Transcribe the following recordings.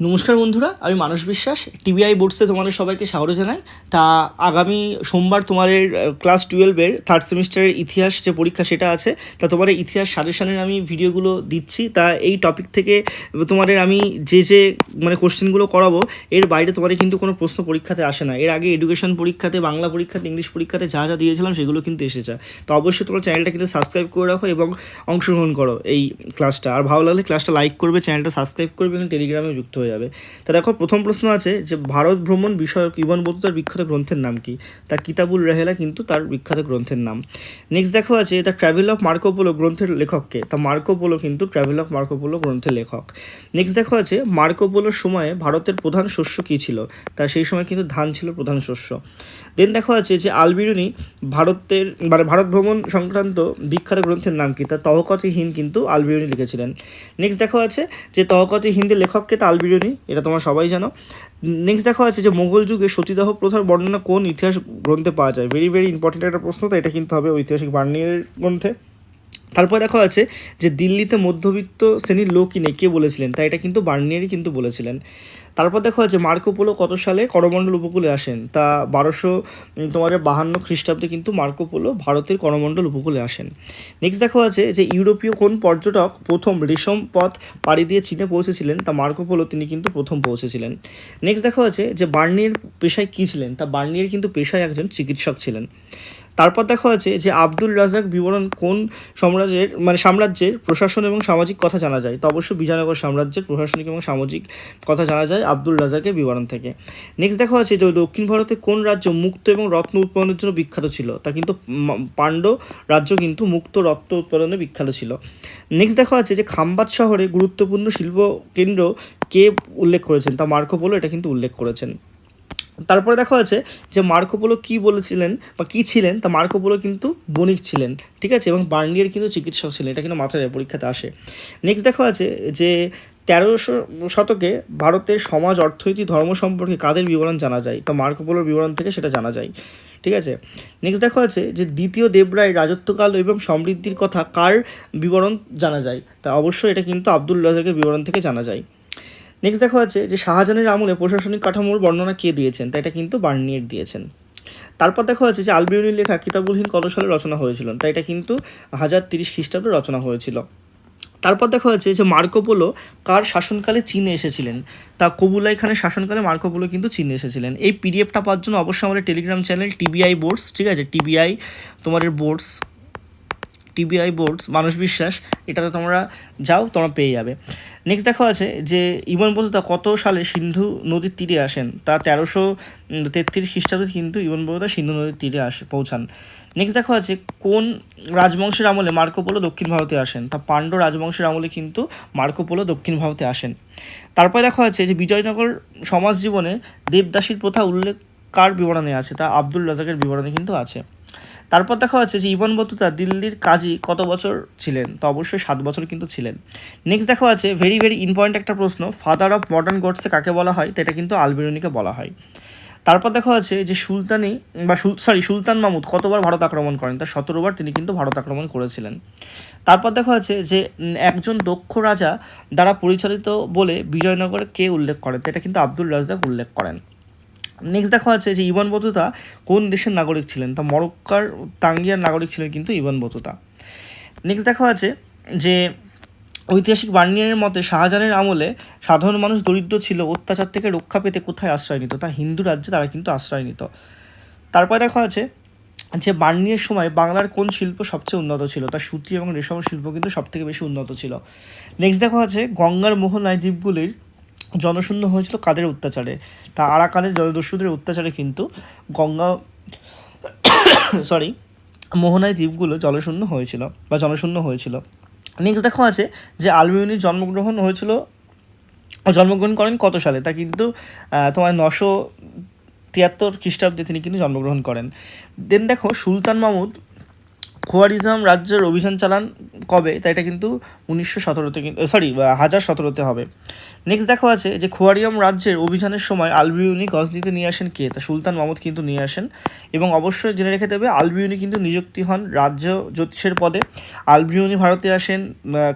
নমস্কার বন্ধুরা, আমি মানস বিশ্বাস। টিবিআই বোর্ডসে তোমাদের সবাইকে স্বাগত জানাই। তা আগামী সোমবার তোমাদের ক্লাস 12-এর থার্ড সেমিস্টারের ইতিহাস যে পরীক্ষা সেটা আছে। তা তোমাদের ইতিহাস সাজেশনের আমি ভিডিওগুলো দিচ্ছি। তা এই টপিক থেকে তোমাদের আমি যে কোশ্চেনগুলো করাবো এর বাইরে তোমাদের কিন্তু কোনো প্রশ্ন পরীক্ষাতে আসে না। এর আগে এডুকেশন পরীক্ষাতে, বাংলা পরীক্ষাতে, ইংলিশ পরীক্ষাতে যা যা দিয়েছিলাম সেগুলো কিন্তু এসেছে। তো অবশ্যই তোমার চ্যানেলটা কিন্তু সাবস্ক্রাইব করে রাখো এবং অংশগ্রহণ করো এই ক্লাসটা। আর ভালো লাগলে ক্লাসটা লাইক করবে, চ্যানেলটা সাবস্ক্রাইব করবে এবং টেলিগ্রামে যুক্ত হয়ে যাবে। তা দেখো, প্রথম প্রশ্ন আছে যে ভারত ভ্রমণ বিষয়ক ইবন বতুতার বিখ্যাত গ্রন্থের নাম কি? তা কিতাবুল রেহেলা কিন্তু তার বিখ্যাত গ্রন্থের নাম। নেক্সট দেখো আছে the travel of Marco polo গ্রন্থের লেখককে? তা মার্কো পোলো কিন্তু ট্রাভেল অফ মার্কো পোলো গ্রন্থের লেখক। নেক্সট দেখো আছে মার্কো পোলোর সময়ে ভারতের প্রধান শস্য কী ছিল? তা সেই সময় কিন্তু ধান ছিল প্রধান শস্য। দেন দেখো আছে যে আলবিরুনি ভারত ভ্রমণ সংক্রান্ত বিখ্যাত গ্রন্থের নাম কি? তা তহকত হিন্দ কিন্তু আলবিরুনি লিখেছিলেন। নেক্সট দেখো আছে যে তহকত হিন্দের লেখককে তা আলবিরুনি, এটা তোমরা সবাই জানো। নেক্সট দেখো আছে যে মোগল যুগে সতীদাহ প্রথার বর্ণনা কোন ইতিহাস গ্রন্থে পাওয়া যায়? ভেরি ভেরি ইম্পর্টেন্ট একটা প্রশ্ন। তো এটা কিন্তু হবে ঐতিহাসিক বার্নিয়ের গ্রন্থে। তারপর দেখো আছে যে দিল্লিতে মধ্যবিত্ত শ্রেণীর লোকই নেই, কে বলেছিলেন? তাই এটা কিন্তু বার্নিয়ারই কিন্তু বলেছিলেন। তারপর দেখো আছে মার্কো পোলো কত সালে করমণ্ডল উপকূলে আসেন? তা 1252 খ্রিস্টাব্দে কিন্তু মার্কো পোলো ভারতের করমণ্ডল উপকূলে আসেন। নেক্সট দেখো আছে যে ইউরোপীয় কোন পর্যটক প্রথম রেশম পথ পাড়ি দিয়ে চীনে পৌঁছেছিলেন? তা মার্কো পোলো তিনি কিন্তু প্রথম পৌঁছেছিলেন। নেক্সট দেখো আছে যে বার্নিয়ার পেশায় কী ছিলেন? তা বার্নিয়ার কিন্তু পেশায় একজন চিকিৎসক ছিলেন। তারপর দেখা আছে যে আব্দুল রাজাক বিবরণ কোন সাম্রাজ্যের প্রশাসন এবং সামাজিক কথা জানা যায়? তো অবশ্যই বিজয়নগর সাম্রাজ্যের প্রশাসনিক এবং সামাজিক কথা জানা যায় আব্দুল রাজাকের বিবরণ থেকে। নেক্সট দেখা আছে যে দক্ষিণ ভারতে কোন রাজ্য মুক্ত এবং রত্ন উৎপাদনের জন্য বিখ্যাত ছিল? তা কিন্তু পাণ্ড্য রাজ্য কিন্তু মুক্ত রত্ন উৎপাদনে বিখ্যাত ছিল। নেক্সট দেখা আছে যে খাম্বাত শহরে গুরুত্বপূর্ণ শিল্প কেন্দ্র কে উল্লেখ করেছেন? তা মার্কো পোলো এটা কিন্তু উল্লেখ করেছেন। তারপরে দেখা আছে যে মার্কো পোলো কী বলেছিলেন বা কী ছিলেন? তা মার্কো পোলো কিন্তু বণিক ছিলেন, ঠিক আছে, এবং বার্নিয়ার কিন্তু চিকিৎসক ছিলেন। এটা কিন্তু মাথায় পরীক্ষাতে আসে। নেক্সট দেখা আছে যে 1300 শতকে ভারতের সমাজ, অর্থনীতি, ধর্ম সম্পর্কে কাদের বিবরণ জানা যায়? তো মার্কো পোলোর বিবরণ থেকে সেটা জানা যায়, ঠিক আছে। নেক্সট দেখা আছে যে দ্বিতীয় দেবরায়ের রাজত্বকাল এবং সমৃদ্ধির কথা কার বিবরণ জানা যায়? তা অবশ্যই এটা কিন্তু আব্দুল রাজাকের বিবরণ থেকে জানা যায়। নেক্সট দেখা যাচ্ছে যে শাহজাহানের আমলে প্রশাসনিক কাঠামোর বর্ণনা কে দিয়েছেন? তা এটা কিন্তু বার্নিয়ার দিয়েছেন। তারপর দেখা যাচ্ছে যে আলবিরুনির লেখা কিতাবুল হিন্দ কত সালে রচনা হয়েছিল? তাই এটা কিন্তু 1030 খ্রিস্টাব্দে রচনা হয়েছিল। তারপর দেখা যাচ্ছে যে মার্কো পোলো কার শাসনকালে চীনে এসেছিলেন? তা কুবুলাই খানের শাসনকালে মার্কো পোলো কিন্তু চীনে এসেছিলেন। এই পিডিএফটা পাওয়ার জন্য অবশ্যই আমাদের টেলিগ্রাম চ্যানেল টিবিআই বোর্ডস, ঠিক আছে, টিবিআই তোমাদের বোর্ডস, টিবিআই বোর্ডস মানস বিশ্বাস, এটাতে তোমরা যাও, তোমরা পেয়ে যাবে। নেক্সট দেখা আছে যে ইবন বতুতা কত সালে সিন্ধু নদীর তীরে আসেন? তা 1333 খ্রিস্টাব্দে কিন্তু ইবন বতুতা সিন্ধু নদীর তীরে পৌঁছান। নেক্সট দেখা আছে কোন রাজবংশের আমলে মার্কো পোলো দক্ষিণ ভারতে আসেন? তা পাণ্ড্য রাজবংশের আমলে কিন্তু মার্কো পোলো দক্ষিণ ভারতে আসেন। তারপরে দেখা আছে যে বিজয়নগর সমাজ জীবনে দেবদাসীর প্রথা উল্লেখ কার বিবরণে আছে? তা আব্দুল রাজাকের বিবরণে কিন্তু আছে। তারপর দেখা যাচ্ছে যে ইবন বতুতা দিল্লির কাজী কত বছর ছিলেন? তো অবশ্যই 7 বছর কিন্তু ছিলেন। নেক্সট দেখা যাচ্ছে ভেরি ভেরি ইম্পর্ট্যান্ট একটা প্রশ্ন, ফাদার অফ মডার্ন গডসে কাকে বলা হয়? তো এটা কিন্তু আলবিরুনিকে বলা হয়। তারপর দেখা যাচ্ছে যে সুলতান মাহমুদ কতবার ভারত আক্রমণ করেন? তার 17 বার তিনি কিন্তু ভারত আক্রমণ করেছিলেন। তারপর দেখা যাচ্ছে যে একজন দক্ষ রাজা দ্বারা পরিচালিত বলে বিজয়নগরে কে উল্লেখ করেন? তো এটা কিন্তু আব্দুল রাজ্জাক উল্লেখ করেন। নেক্সট দেখা আছে যে ইবন বতুতা কোন দেশের নাগরিক ছিলেন? তা মরক্কার তাঙ্গিয়ার নাগরিক ছিলেন কিন্তু ইবন বতুতা। নেক্সট দেখা আছে যে ঐতিহাসিক বার্নিয়ারের মতে শাহজাহানের আমলে সাধারণ মানুষ দরিদ্র ছিল, অত্যাচার থেকে রক্ষা পেতে কোথায় আশ্রয় নিত? তা হিন্দু রাজ্যে তারা কিন্তু আশ্রয় নিত। তারপর দেখা আছে যে বার্নিয়ার সময় বাংলার কোন শিল্প সবচেয়ে উন্নত ছিল? তা সুতি এবং রেশম শিল্প কিন্তু সবথেকে বেশি উন্নত ছিল। নেক্সট দেখা আছে গঙ্গার মোহনায় দ্বীপগুলির জনশূন্য হয়েছিল কাদের অত্যাচারে? তা আরাকানের জলদস্যুদের অত্যাচারে কিন্তু মোহনায় দ্বীপগুলো জনশূন্য হয়েছিল। নেক্সট দেখা আছে যে আলবিরুনির জন্মগ্রহণ করেন কত সালে? তা কিন্তু তোমার 973 খ্রিস্টাব্দে তিনি কিন্তু জন্মগ্রহণ করেন। দেন দেখো সুলতান মাহমুদ খোয়ারিজম রাজ্যের অভিযান চালান কবে? তা এটা কিন্তু 1017 হবে। নেক্সট দেখা আছে যে খোয়ারিজম রাজ্যের অভিযানের সময় আলবিরুনি গজনিতে নিয়ে আসেন কে? তা সুলতান মাহমুদ কিন্তু নিয়ে আসেন। এবং অবশ্যই জেনে রেখে দেবে আলবিরুনি কিন্তু নিযুক্তি হন রাজ্য জ্যোতিষের পদে। আলবিরুনি ভারতে আসেন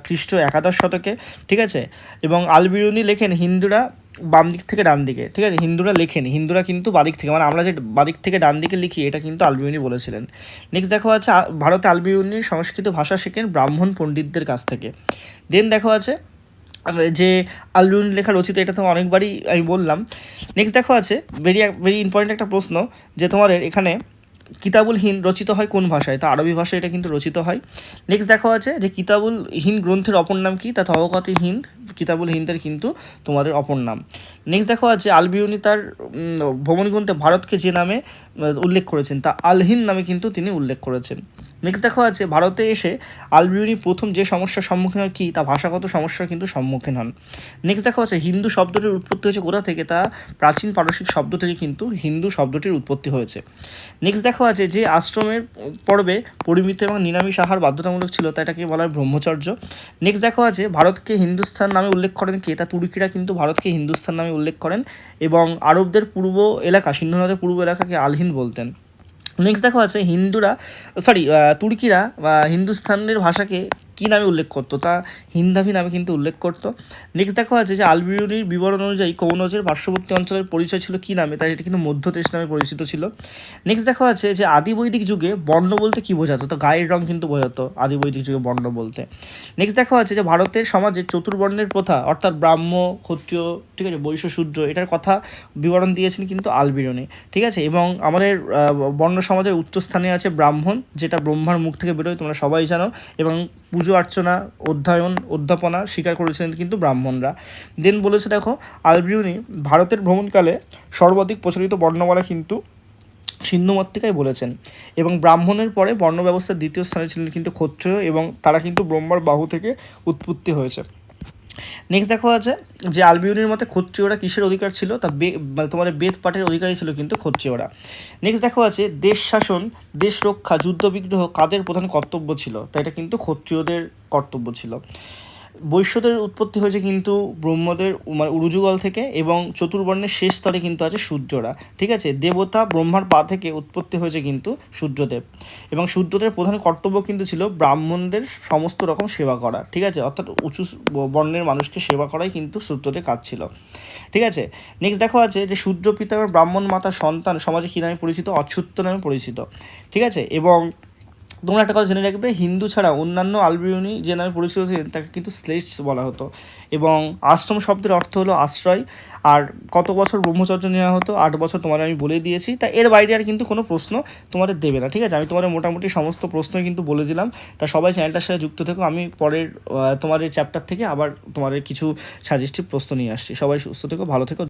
খ্রিস্ট 11 শতকে, ঠিক আছে। এবং আলবিরুনি লেখেন হিন্দুরা বাম দিক থেকে ডান দিকে, ঠিক আছে, হিন্দুরা লেখেনি, হিন্দুরা কিন্তু বাদিক থেকে, মানে আমরা যে বাদিক থেকে ডান দিকে লিখি এটা কিন্তু আলবিউনি বলেছিলেন। নেক্সট দেখো আছে ভারতে আলবিউনি সংস্কৃত ভাষা শেখেন ব্রাহ্মণ পণ্ডিতদের কাছ থেকে। দেন দেখো আছে যে আলবিউনি লেখা রচিত, এটা তো অনেকবারই আমি বললাম। নেক্সট দেখো আছে ভেরি ভেরি ইম্পর্টেন্ট একটা প্রশ্ন, যে তোমাদের এখানে কিতাবুল হিন্দ রচিত হয় কোন ভাষায়, তা আরবি ভাষায় এটা কিন্তু রচিত হয়। নেক্সট দেখো আছে যে কিতাবুল হিন্দ গ্রন্থের অপর নাম কি, তা তওকাতে হিন্দ, কিতাবুল হিন্দের কিন্তু তোমাদের অপর নাম। নেক্সট দেখো আছে আলবিউনি তার ভ্রমণ গ্রন্থে ভারতকে যে নামে উল্লেখ করেছেন, তা আল হিন্দ নামে কিন্তু তিনি উল্লেখ করেছেন। নেক্সট দেখো আছে ভারতে এসে আলবিউনি প্রথম যে সমস্যার সম্মুখীন হয় কি, তা ভাষাগত সমস্যার কিন্তু সম্মুখীন হন। নেক্সট দেখো আছে হিন্দু শব্দটির উৎপত্তি হয়েছে কোথা থেকে, তা প্রাচীন পারসিক শব্দ থেকে কিন্তু হিন্দু শব্দটির উৎপত্তি হয়েছে। নেক্সট দেখো আছে যে আশ্রমের পর্বে পরিমিত এবং নিরামিষ আহার বাধ্যতামূলক ছিল, তা এটাকে বলা হয় ব্রহ্মচর্য। নেক্সট দেখো আছে ভারতকে হিন্দুস্তান নামে উল্লেখ করেন কে, তা তুর্কিরা কিন্তু ভারতকে হিন্দুস্তান নামে উল্লেখ করেন, এবং আরবদের পূর্ব এলাকা, সিন্ধু নদের পূর্ব এলাকাকে আলহিন বলতেন। নেক্সট দেখো আছে তুর্কিরা হিন্দুস্তানের ভাষাকে কী নামে উল্লেখ করতো, তা হিন্দাভি নামে কিন্তু উল্লেখ করতো। নেক্সট দেখো আছে যে আলবিউনির বিবরণ অনুযায়ী কনৌজের পার্শ্ববর্তী অঞ্চলের পরিচয় ছিল কী নামে, তাই এটা কিন্তু মধ্যদেশ নামে পরিচিত ছিল। নেক্সট দেখো আছে যে আদি বৈদিক যুগে বর্ণ বলতে কী বোঝাতো, তো গায়ের রং কিন্তু বোঝাতো আদি বৈদিক যুগে বর্ণ বলতে। নেক্সট দেখো আছে যে ভারতের সমাজে চতুর্বর্ণের প্রথা, অর্থাৎ ব্রাহ্ম, ক্ষত্রিয়, ঠিক আছে, বৈশ্য, শূদ্র, এটার কথা বিবরণ দিয়েছেন কিন্তু আলবিউনি, ঠিক আছে। এবং আমাদের বর্ণ সমাজের উচ্চস্থানে আছে ব্রাহ্মণ, যেটা ব্রহ্মার মুখ থেকে বেরোয়, তোমরা সবাই জানো, এবং পুজো অর্চনা, অধ্যাপনা স্বীকার করেছিলেন কিন্তু ব্রাহ্মণরা। দেন বলেছে দেখো আলবিউনি ভারতের ভ্রমণকালে সর্বাধিক প্রচলিত বর্ণমালা কিন্তু সিন্ধু মৃত্তিকায় বলেছেন, এবং ব্রাহ্মণের পরে বর্ণ ব্যবস্থার দ্বিতীয় স্থানে ছিলেন কিন্তু ক্ষত্রিয়, এবং তারা কিন্তু ব্রহ্মার বাহু থেকে উৎপত্তি হয়েছে। নেক্সট দেখো আছে যে আলবিউনির মতে ক্ষত্রিয়রা কিসের অধিকার ছিল, তা তোমাদের বেদ পাঠের অধিকারী ছিল কিন্তু ক্ষত্রিয়রা। নেক্সট দেখো আছে দেশ শাসন, দেশ রক্ষা, যুদ্ধ বিগ্রহ কাদের প্রধান কর্তব্য ছিল, তা এটা কিন্তু ক্ষত্রিয়দের কর্তব্য ছিল। বৈশ্যদের উৎপত্তি হয়েছে কিন্তু ব্রহ্মদের উরুযুগল থেকে, এবং চতুর্বর্ণের শেষ স্তরে কিন্তু আছে সূর্যরা, ঠিক আছে। দেবতা ব্রহ্মার পা থেকে উৎপত্তি হয়েছে কিন্তু সূর্যদেব, এবং সূর্যদেব প্রধান কর্তব্য কিন্তু ছিল ব্রাহ্মণদের সমস্ত রকম সেবা করা, ঠিক আছে, অর্থাৎ উঁচু বর্ণের মানুষকে সেবা করাই কিন্তু সূর্যদের কাজ ছিল, ঠিক আছে। নেক্সট দেখো আছে যে সূর্য পিতা এবং ব্রাহ্মণ মাতার সন্তান সমাজে কী নামে পরিচিত, অচ্যুত নামে পরিচিত, ঠিক আছে। এবং তোমরা একটা কথা জেনে রাখবে, হিন্দু ছাড়া অন্যান্য আলবিউনি যে নামে পরিচিত ছিলেন তাকে কিন্তু শ্লেষ্ঠ বলা হতো। এবং আশ্রম শব্দের অর্থ হলো আশ্রয়। আর কত বছর ব্রহ্মচর্য নেওয়া হতো, 8 বছর, তোমাদের আমি বলে দিয়েছি। তা এর বাইরে আর কিন্তু কোনো প্রশ্ন তোমাদের দেবে না, ঠিক আছে। আমি তোমাদের মোটামুটি সমস্ত প্রশ্নই কিন্তু বলে দিলাম। তা সবাই চ্যানেলটার সাথে যুক্ত থেকো, আমি পরের তোমাদের চ্যাপ্টার থেকে আবার তোমাদের কিছু সাজেস্টিভ প্রশ্ন নিয়ে আসছি। সবাই সুস্থ থেকো, ভালো থেকো।